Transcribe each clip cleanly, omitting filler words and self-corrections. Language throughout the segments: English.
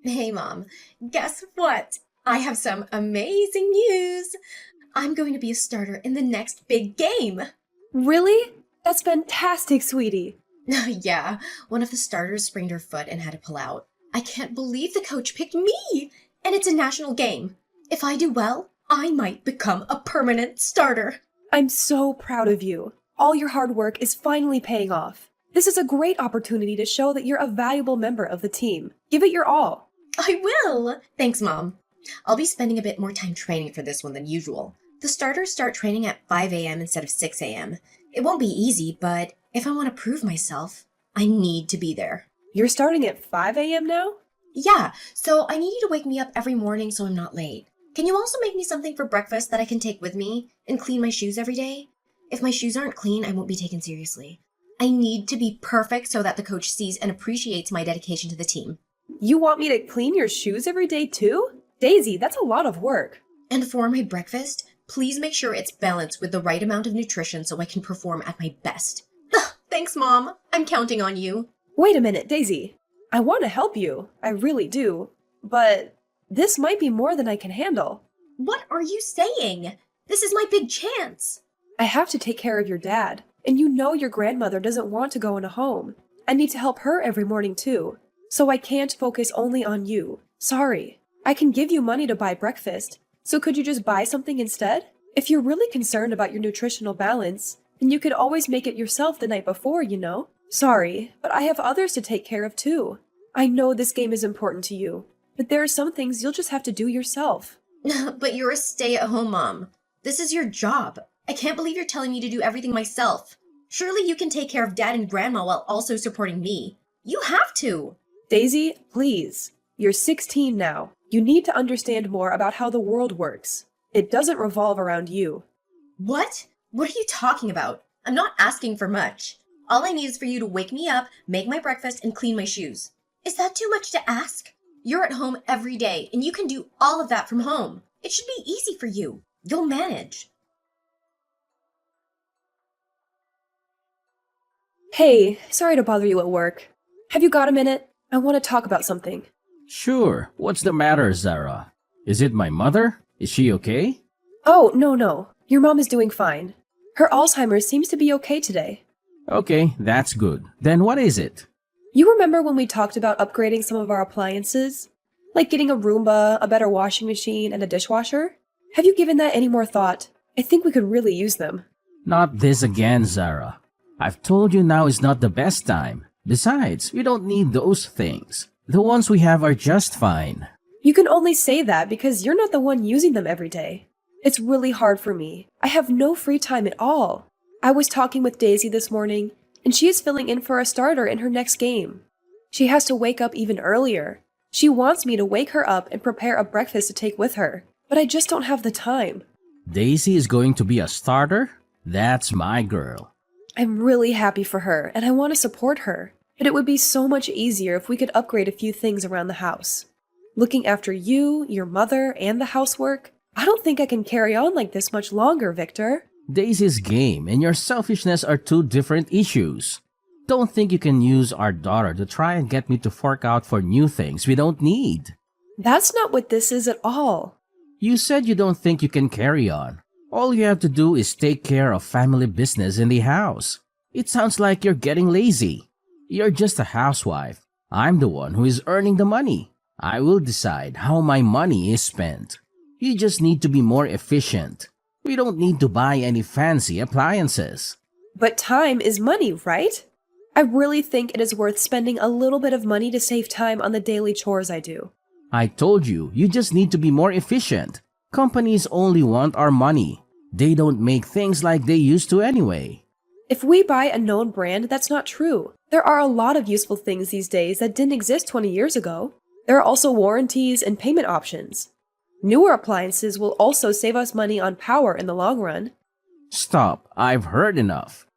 Hey, Mom. Guess what? I have some amazing news. I'm going to be a starter in the next big game. Really? That's fantastic, sweetie. Yeah, one of the starters sprained her foot and had to pull out. I can't believe the coach picked me! And it's a national game. If I do well, I might become a permanent starter. I'm so proud of you. All your hard work is finally paying off. This is a great opportunity to show that you're a valuable member of the team. Give it your all. I will! Thanks, Mom. I'll be spending a bit more time training for this one than usual. The starters start training at 5 a.m. instead of 6 a.m. It won't be easy, but if I want to prove myself, I need to be there. You're starting at 5 a.m. now? Yeah, so I need you to wake me up every morning so I'm not late. Can you also make me something for breakfast that I can take with me and clean my shoes every day? If my shoes aren't clean, I won't be taken seriously. I need to be perfect so that the coach sees and appreciates my dedication to the team. You want me to clean your shoes every day too? Daisy, that's a lot of work. And for my breakfast, please make sure it's balanced with the right amount of nutrition so I can perform at my best. Thanks, Mom. I'm counting on you. Wait a minute, Daisy. I want to help you. I really do. But this might be more than I can handle. What are you saying? This is my big chance. I have to take care of your dad, and you know your grandmother doesn't want to go in a home. I need to help her every morning too, so I can't focus only on you. Sorry. I can give you money to buy breakfast, so could you just buy something instead? If you're really concerned about your nutritional balance, then you could always make it yourself the night before, you know? Sorry, but I have others to take care of too. I know this game is important to you, but there are some things you'll just have to do yourself. But you're a stay-at-home mom. This is your job. I can't believe you're telling me to do everything myself. Surely you can take care of Dad and Grandma while also supporting me. You have to. Daisy, please. You're 16 now. You need to understand more about how the world works. It doesn't revolve around you. What? What are you talking about? I'm not asking for much. All I need is for you to wake me up, make my breakfast, and clean my shoes. Is that too much to ask? You're at home every day, and you can do all of that from home. It should be easy for you. You'll manage. Hey, sorry to bother you at work. Have you got a minute? I want to talk about something. Sure. What's the matter, Zara? Is it my mother? Is she okay? Oh, no. Your mom is doing fine. Her Alzheimer's seems to be okay today. Okay, that's good. Then what is it? You remember when we talked about upgrading some of our appliances? Like getting a Roomba, a better washing machine, and a dishwasher? Have you given that any more thought? I think we could really use them. Not this again, Zara. I've told you now is not the best time. Besides, we don't need those things. The ones we have are just fine. You can only say that because you're not the one using them every day. It's really hard for me. I have no free time at all. I was talking with Daisy this morning, and she is filling in for a starter in her next game. She has to wake up even earlier. She wants me to wake her up and prepare a breakfast to take with her, but I just don't have the time. Daisy is going to be a starter? That's my girl. I'm really happy for her, and I want to support her, but it would be so much easier if we could upgrade a few things around the house. Looking after you, your mother, and the housework, I don't think I can carry on like this much longer, Victor. Daisy's game and your selfishness are two different issues. Don't think you can use our daughter to try and get me to fork out for new things we don't need. That's not what this is at all. You said you don't think you can carry on. All you have to do is take care of family business in the house. It sounds like you're getting lazy. You're just a housewife. I'm the one who is earning the money. I will decide how my money is spent. You just need to be more efficient. We don't need to buy any fancy appliances. But time is money, right? I really think it is worth spending a little bit of money to save time on the daily chores I do. I told you, you just need to be more efficient. Companies only want our money. They don't make things like they used to anyway. If we buy a known brand, that's not true. There are a lot of useful things these days that didn't exist 20 years ago. There are also warranties and payment options. Newer appliances will also save us money on power in the long run. Stop, I've heard enough.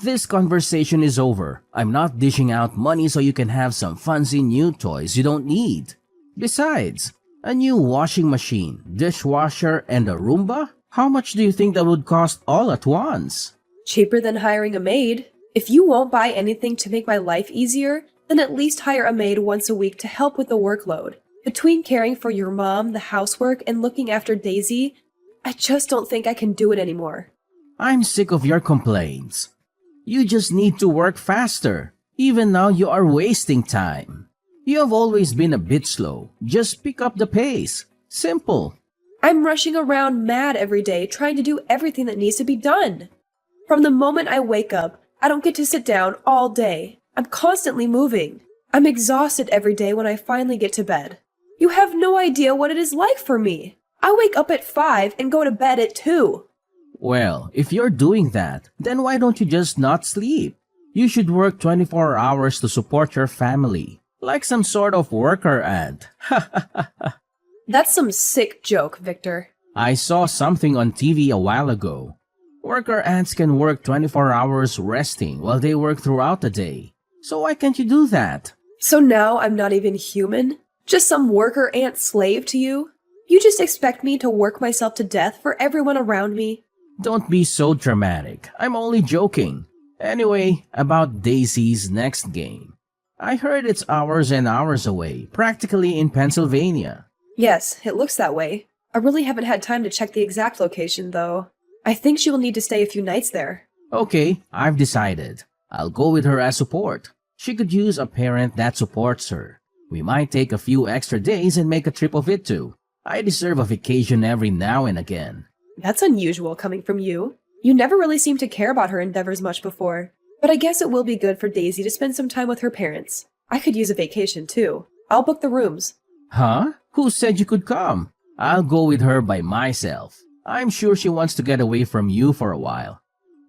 This conversation is over. I'm not dishing out money so you can have some fancy new toys you don't need. Besides, a new washing machine, dishwasher, and a Roomba? How much do you think that would cost all at once? Cheaper than hiring a maid. If you won't buy anything to make my life easier, then at least hire a maid once a week to help with the workload. Between caring for your mom, the housework, and looking after Daisy, I just don't think I can do it anymore. I'm sick of your complaints. You just need to work faster. Even now you are wasting time. You have always been a bit slow. Just pick up the pace. Simple. I'm rushing around mad every day trying to do everything that needs to be done. From the moment I wake up, I don't get to sit down all day. I'm constantly moving. I'm exhausted every day when I finally get to bed. You have no idea what it is like for me. I wake up at 5 and go to bed at 2. Well, if you're doing that, then why don't you just not sleep? You should work 24 hours to support your family, like some sort of worker ant. That's some sick joke, Victor. I saw something on TV a while ago. Worker ants can work 24 hours resting while they work throughout the day. So why can't you do that? So now I'm not even human? Just some worker ant slave to you? You just expect me to work myself to death for everyone around me? Don't be so dramatic. I'm only joking. Anyway, about Daisy's next game. I heard it's hours and hours away, practically in Pennsylvania. Yes, it looks that way. I really haven't had time to check the exact location, though. I think she will need to stay a few nights there. Okay, I've decided. I'll go with her as support. She could use a parent that supports her. We might take a few extra days and make a trip of it too. I deserve a vacation every now and again. That's unusual coming from you. You never really seemed to care about her endeavors much before. But I guess it will be good for Daisy to spend some time with her parents. I could use a vacation too. I'll book the rooms. Huh? Who said you could come? I'll go with her by myself. I'm sure she wants to get away from you for a while.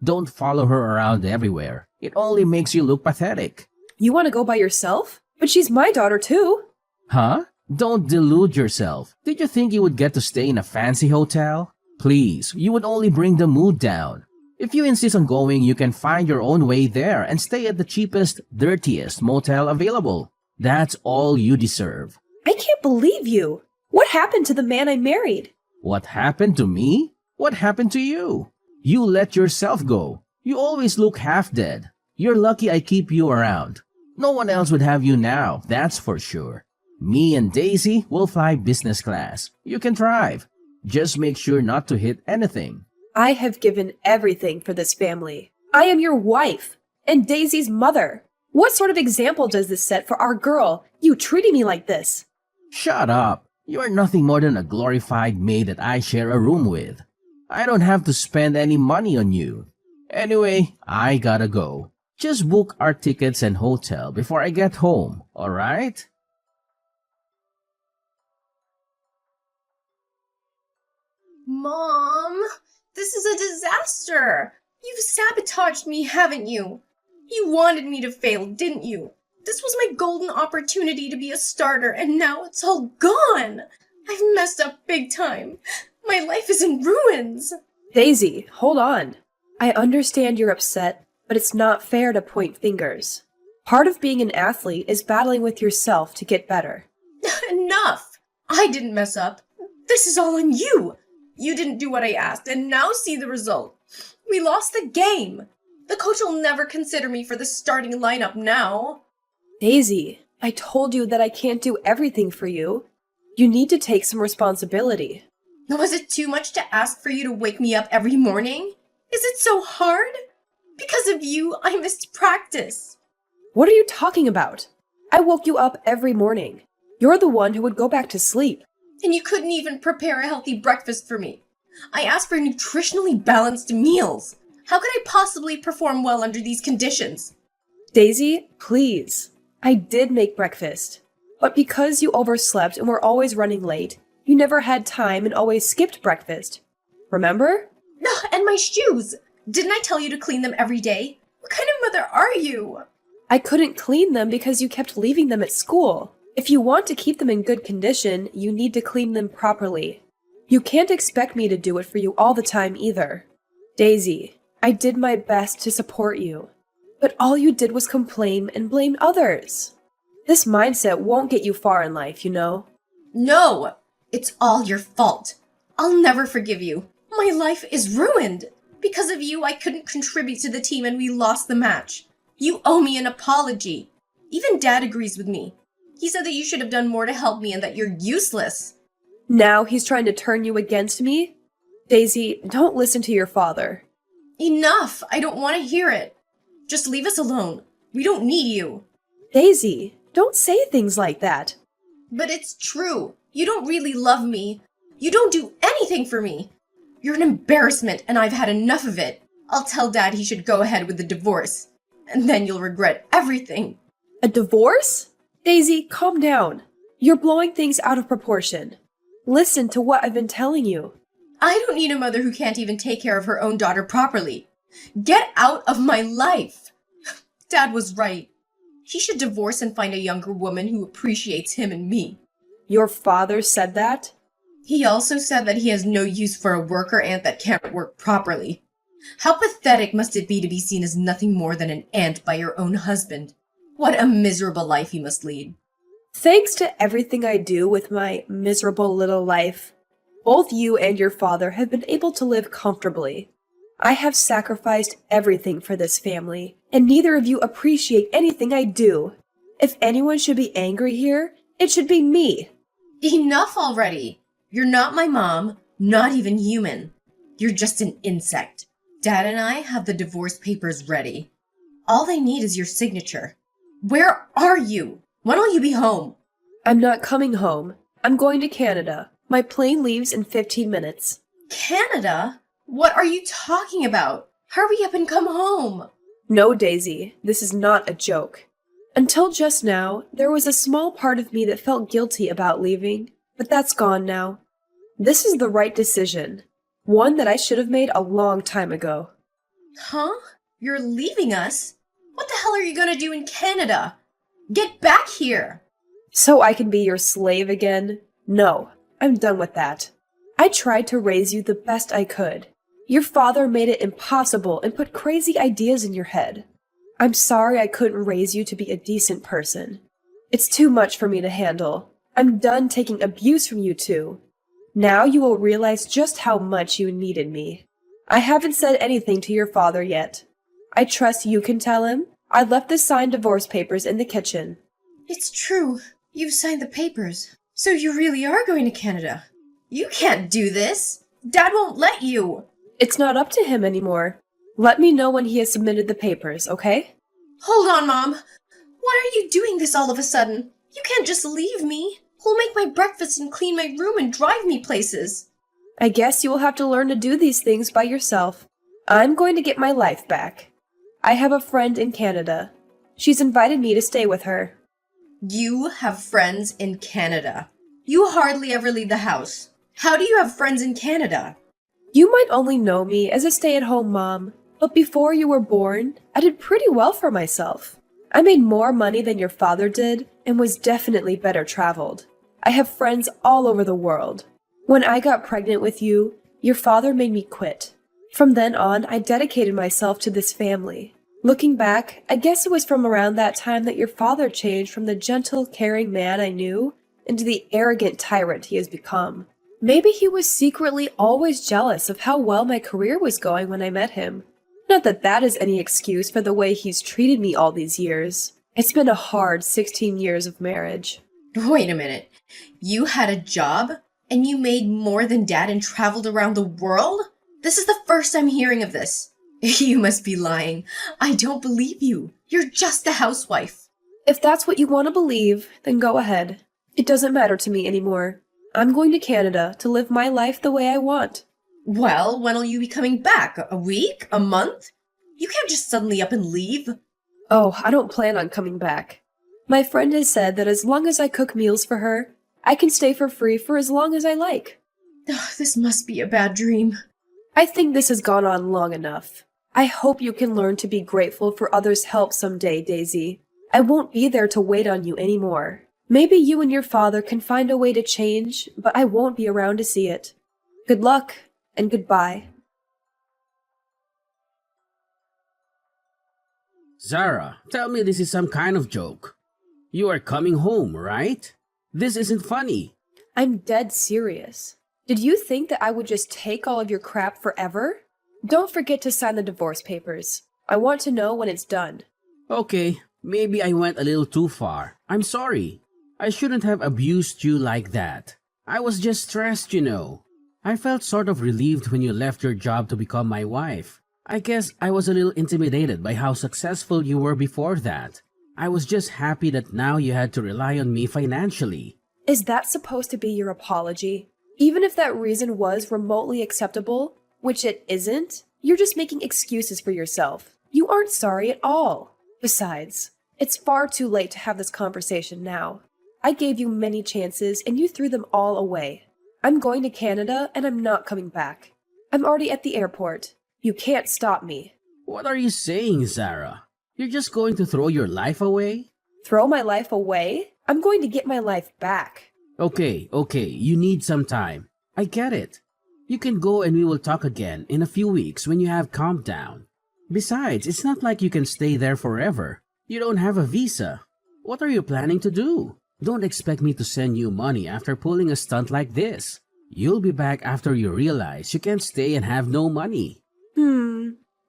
Don't follow her around everywhere. It only makes you look pathetic. You want to go by yourself? But she's my daughter too. Huh? Don't delude yourself. Did you think you would get to stay in a fancy hotel? Please, you would only bring the mood down. If you insist on going, you can find your own way there and stay at the cheapest, dirtiest motel available. That's all you deserve. I can't believe you. What happened to the man I married? What happened to me? What happened to you? You let yourself go. You always look half dead. You're lucky I keep you around. No one else would have you now, that's for sure. Me and Daisy will fly business class. You can drive. Just make sure not to hit anything. I have given everything for this family. I am your wife and Daisy's mother. What sort of example does this set for our girl, you treating me like this? Shut up. You are nothing more than a glorified maid that I share a room with. I don't have to spend any money on you. Anyway, I gotta go. Just book our tickets and hotel before I get home, alright? Mom, this is a disaster. You've sabotaged me, haven't you? You wanted me to fail, didn't you? This was my golden opportunity to be a starter, and now it's all gone. I've messed up big time. My life is in ruins. Daisy, hold on. I understand you're upset, but it's not fair to point fingers. Part of being an athlete is battling with yourself to get better. Enough. I didn't mess up. This is all on you. You didn't do what I asked, and now see the result. We lost the game. The coach will never consider me for the starting lineup now. Daisy, I told you that I can't do everything for you. You need to take some responsibility. Was it too much to ask for you to wake me up every morning? Is it so hard? Because of you, I missed practice. What are you talking about? I woke you up every morning. You're the one who would go back to sleep. And you couldn't even prepare a healthy breakfast for me. I asked for nutritionally balanced meals. How could I possibly perform well under these conditions? Daisy, please. I did make breakfast. But because you overslept and were always running late, you never had time and always skipped breakfast. Remember? And my shoes! Didn't I tell you to clean them every day? What kind of mother are you? I couldn't clean them because you kept leaving them at school. If you want to keep them in good condition, you need to clean them properly. You can't expect me to do it for you all the time either. Daisy, I did my best to support you, but all you did was complain and blame others. This mindset won't get you far in life, you know? No! It's all your fault. I'll never forgive you. My life is ruined. Because of you, I couldn't contribute to the team and we lost the match. You owe me an apology. Even Dad agrees with me. He said that you should have done more to help me and that you're useless. Now he's trying to turn you against me? Daisy, don't listen to your father. Enough! I don't want to hear it. Just leave us alone. We don't need you. Daisy, don't say things like that. But it's true. You don't really love me. You don't do anything for me. You're an embarrassment, and I've had enough of it. I'll tell Dad he should go ahead with the divorce. And then you'll regret everything. A divorce? Daisy, calm down. You're blowing things out of proportion. Listen to what I've been telling you. I don't need a mother who can't even take care of her own daughter properly. Get out of my life. Dad was right. He should divorce and find a younger woman who appreciates him and me. Your father said that? He also said that he has no use for a worker ant that can't work properly. How pathetic must it be to be seen as nothing more than an ant by your own husband? What a miserable life he must lead. Thanks to everything I do with my miserable little life, both you and your father have been able to live comfortably. I have sacrificed everything for this family, and neither of you appreciate anything I do. If anyone should be angry here, it should be me. Enough already. You're not my mom, not even human. You're just an insect. Dad and I have the divorce papers ready. All they need is your signature. Where are you? When will you be home? I'm not coming home. I'm going to Canada. My plane leaves in 15 minutes. Canada? What are you talking about? Hurry up and come home. No, Daisy, this is not a joke. Until just now, there was a small part of me that felt guilty about leaving, but that's gone now. This is the right decision. One that I should have made a long time ago. Huh? You're leaving us? What the hell are you gonna do in Canada? Get back here! So I can be your slave again? No, I'm done with that. I tried to raise you the best I could. Your father made it impossible and put crazy ideas in your head. I'm sorry I couldn't raise you to be a decent person. It's too much for me to handle. I'm done taking abuse from you two. Now you will realize just how much you needed me. I haven't said anything to your father yet. I trust you can tell him. I left the signed divorce papers in the kitchen. It's true. You've signed the papers. So you really are going to Canada. You can't do this. Dad won't let you. It's not up to him anymore. Let me know when he has submitted the papers, okay? Hold on, Mom. Why are you doing this all of a sudden? You can't just leave me. Who'll make my breakfast and clean my room and drive me places? I guess you will have to learn to do these things by yourself. I'm going to get my life back. I have a friend in Canada. She's invited me to stay with her. You have friends in Canada. You hardly ever leave the house. How do you have friends in Canada? You might only know me as a stay-at-home mom, but before you were born, I did pretty well for myself. I made more money than your father did and was definitely better traveled. I have friends all over the world. When I got pregnant with you, your father made me quit. From then on, I dedicated myself to this family. Looking back, I guess it was from around that time that your father changed from the gentle, caring man I knew into the arrogant tyrant he has become. Maybe he was secretly always jealous of how well my career was going when I met him. Not that that is any excuse for the way he's treated me all these years. It's been a hard 16 years of marriage. Wait a minute. You had a job? And you made more than Dad and traveled around the world? This is the first I'm hearing of this. You must be lying. I don't believe you. You're just a housewife. If that's what you want to believe, then go ahead. It doesn't matter to me anymore. I'm going to Canada to live my life the way I want. Well, when'll you be coming back? A week? A month? You can't just suddenly up and leave. Oh, I don't plan on coming back. My friend has said that as long as I cook meals for her, I can stay for free for as long as I like. This must be a bad dream. I think this has gone on long enough. I hope you can learn to be grateful for others' help someday, Daisy. I won't be there to wait on you anymore. Maybe you and your father can find a way to change, but I won't be around to see it. Good luck, and goodbye. Zara, tell me this is some kind of joke. You are coming home, right? This isn't funny. I'm dead serious. Did you think that I would just take all of your crap forever? Don't forget to sign the divorce papers. I want to know when it's done. Okay, maybe I went a little too far. I'm sorry. I shouldn't have abused you like that. I was just stressed, you know. I felt sort of relieved when you left your job to become my wife. I guess I was a little intimidated by how successful you were before that. I was just happy that now you had to rely on me financially. Is that supposed to be your apology? Even if that reason was remotely acceptable, which it isn't, you're just making excuses for yourself. You aren't sorry at all. Besides, it's far too late to have this conversation now. I gave you many chances and you threw them all away. I'm going to Canada and I'm not coming back. I'm already at the airport. You can't stop me. What are you saying, Zara? You're just going to throw your life away? Throw my life away? I'm going to get my life back. Okay, you need some time. I get it. You can go and we will talk again in a few weeks when you have calmed down. Besides, it's not like you can stay there forever. You don't have a visa. What are you planning to do? Don't expect me to send you money after pulling a stunt like this. You'll be back after you realize you can't stay and have no money.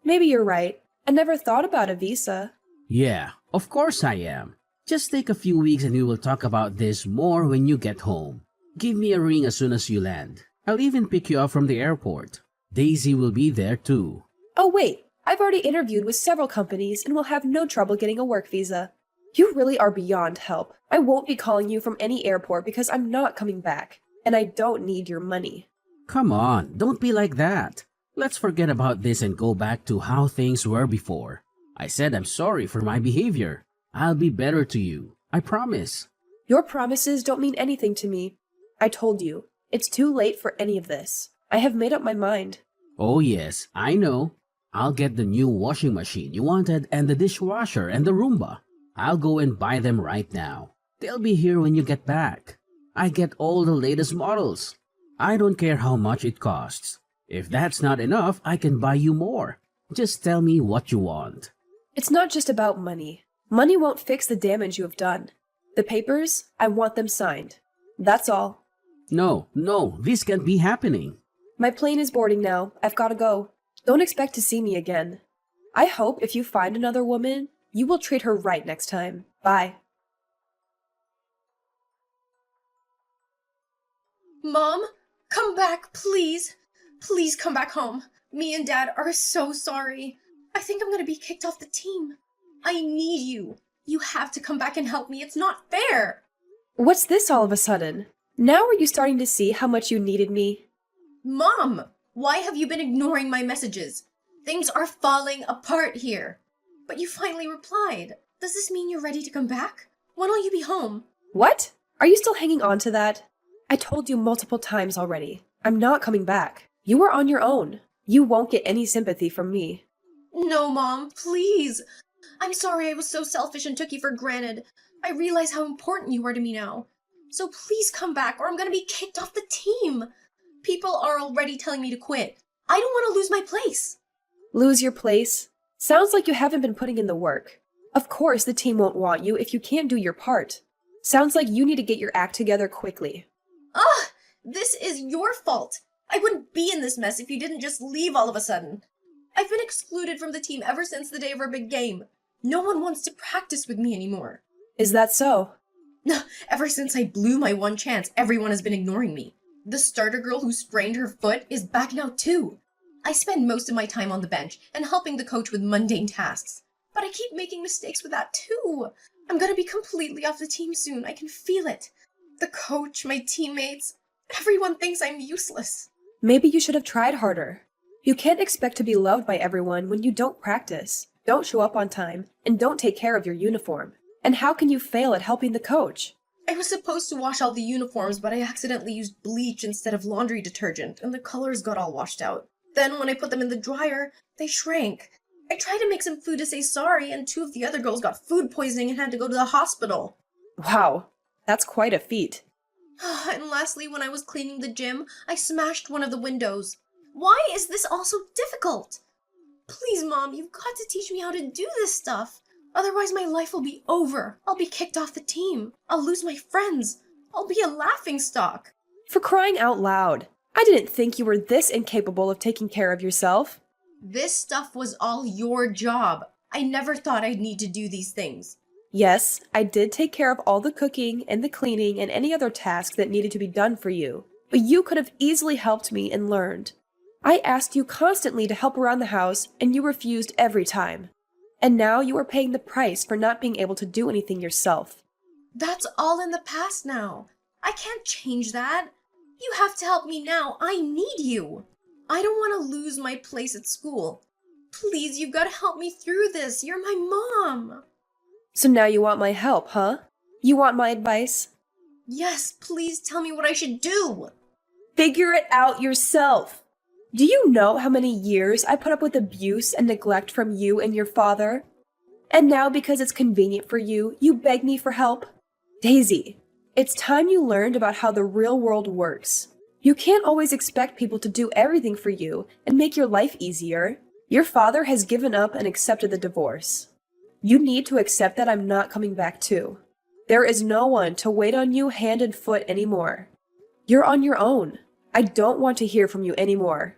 Maybe you're right. I never thought about a visa. Yeah, of course I am. Just take a few weeks and we will talk about this more when you get home. Give me a ring as soon as you land. I'll even pick you up from the airport. Daisy will be there too. Oh wait, I've already interviewed with several companies and will have no trouble getting a work visa. You really are beyond help. I won't be calling you from any airport because I'm not coming back. And I don't need your money. Come on, don't be like that. Let's forget about this and go back to how things were before. I said I'm sorry for my behavior. I'll be better to you. I promise. Your promises don't mean anything to me. I told you, it's too late for any of this. I have made up my mind. Oh yes, I know. I'll get the new washing machine you wanted and the dishwasher and the Roomba. I'll go and buy them right now. They'll be here when you get back. I get all the latest models. I don't care how much it costs. If that's not enough, I can buy you more. Just tell me what you want. It's not just about money. Money won't fix the damage you have done. The papers, I want them signed. That's all. No, this can't be happening. My plane is boarding now. I've got to go. Don't expect to see me again. I hope if you find another woman, you will treat her right next time. Bye. Mom, come back, please. Please come back home. Me and Dad are so sorry. I think I'm gonna be kicked off the team. I need you. You have to come back and help me. It's not fair. What's this all of a sudden? Now are you starting to see how much you needed me? Mom, why have you been ignoring my messages? Things are falling apart here. But you finally replied. Does this mean you're ready to come back? When will you be home? What? Are you still hanging on to that? I told you multiple times already. I'm not coming back. You are on your own. You won't get any sympathy from me. No, Mom, please. I'm sorry I was so selfish and took you for granted. I realize how important you are to me now. So please come back or I'm gonna be kicked off the team. People are already telling me to quit. I don't want to lose my place. Lose your place? Sounds like you haven't been putting in the work. Of course the team won't want you if you can't do your part. Sounds like you need to get your act together quickly. Ugh! This is your fault. I wouldn't be in this mess if you didn't just leave all of a sudden. I've been excluded from the team ever since the day of our big game. No one wants to practice with me anymore. Is that so? Ever since I blew my one chance, everyone has been ignoring me. The starter girl who sprained her foot is back now too. I spend most of my time on the bench and helping the coach with mundane tasks. But I keep making mistakes with that too. I'm gonna be completely off the team soon. I can feel it. The coach, my teammates, everyone thinks I'm useless. Maybe you should have tried harder. You can't expect to be loved by everyone when you don't practice, don't show up on time, and don't take care of your uniform. And how can you fail at helping the coach? I was supposed to wash all the uniforms, but I accidentally used bleach instead of laundry detergent, and the colors got all washed out. Then when I put them in the dryer, they shrank. I tried to make some food to say sorry, and 2 of the other girls got food poisoning and had to go to the hospital. Wow, that's quite a feat. And lastly, when I was cleaning the gym, I smashed one of the windows. Why is this all so difficult? Please, Mom, you've got to teach me how to do this stuff. Otherwise, my life will be over. I'll be kicked off the team. I'll lose my friends. I'll be a laughingstock. For crying out loud. I didn't think you were this incapable of taking care of yourself. This stuff was all your job. I never thought I'd need to do these things. Yes, I did take care of all the cooking and the cleaning and any other task that needed to be done for you, but you could have easily helped me and learned. I asked you constantly to help around the house, and you refused every time. And now you are paying the price for not being able to do anything yourself. That's all in the past now. I can't change that. You have to help me now. I need you. I don't want to lose my place at school. Please, you've got to help me through this. You're my mom. So now you want my help, huh? You want my advice? Yes, please tell me what I should do. Figure it out yourself. Do you know how many years I put up with abuse and neglect from you and your father? And now, because it's convenient for you, you beg me for help? Daisy, it's time you learned about how the real world works. You can't always expect people to do everything for you and make your life easier. Your father has given up and accepted the divorce. You need to accept that I'm not coming back too. There is no one to wait on you hand and foot anymore. You're on your own. I don't want to hear from you anymore.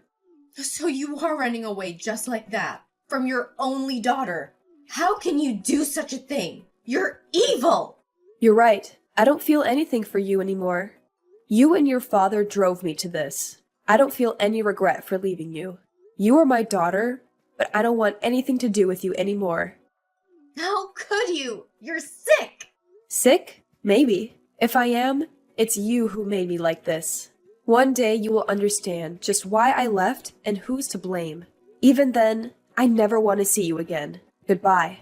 So you are running away just like that, from your only daughter. How can you do such a thing? You're evil! You're right. I don't feel anything for you anymore. You and your father drove me to this. I don't feel any regret for leaving you. You are my daughter, but I don't want anything to do with you anymore. How could you? You're sick! Sick? Maybe. If I am, it's you who made me like this. One day you will understand just why I left and who's to blame. Even then, I never want to see you again. Goodbye.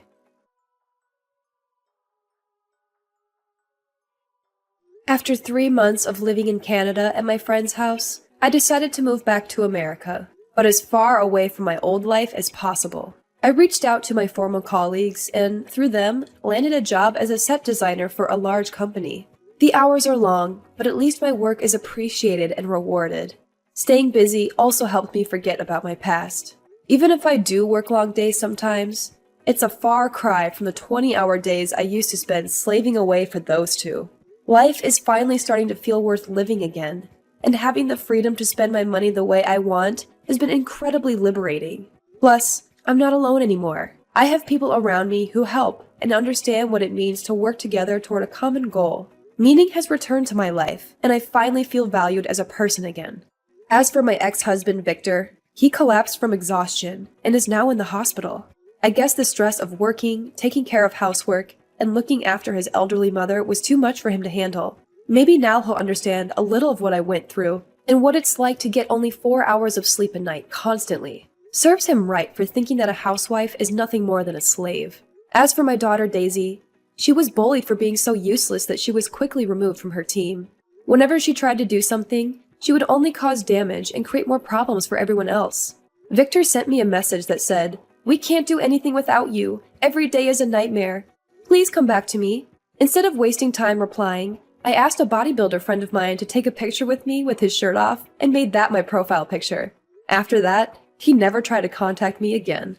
After 3 months of living in Canada at my friend's house, I decided to move back to America, but as far away from my old life as possible. I reached out to my former colleagues and, through them, landed a job as a set designer for a large company. The hours are long, but at least my work is appreciated and rewarded. Staying busy also helped me forget about my past. Even if I do work long days sometimes, it's a far cry from the 20-hour days I used to spend slaving away for those two. Life is finally starting to feel worth living again, and having the freedom to spend my money the way I want has been incredibly liberating. Plus, I'm not alone anymore. I have people around me who help and understand what it means to work together toward a common goal. Meaning has returned to my life, and I finally feel valued as a person again. As for my ex-husband, Victor, he collapsed from exhaustion and is now in the hospital. I guess the stress of working, taking care of housework, and looking after his elderly mother was too much for him to handle. Maybe now he'll understand a little of what I went through and what it's like to get only 4 hours of sleep a night constantly. Serves him right for thinking that a housewife is nothing more than a slave. As for my daughter Daisy, she was bullied for being so useless that she was quickly removed from her team. Whenever she tried to do something, she would only cause damage and create more problems for everyone else. Victor sent me a message that said, "We can't do anything without you. Every day is a nightmare. Please come back to me." Instead of wasting time replying, I asked a bodybuilder friend of mine to take a picture with me with his shirt off and made that my profile picture. After that, he never tried to contact me again.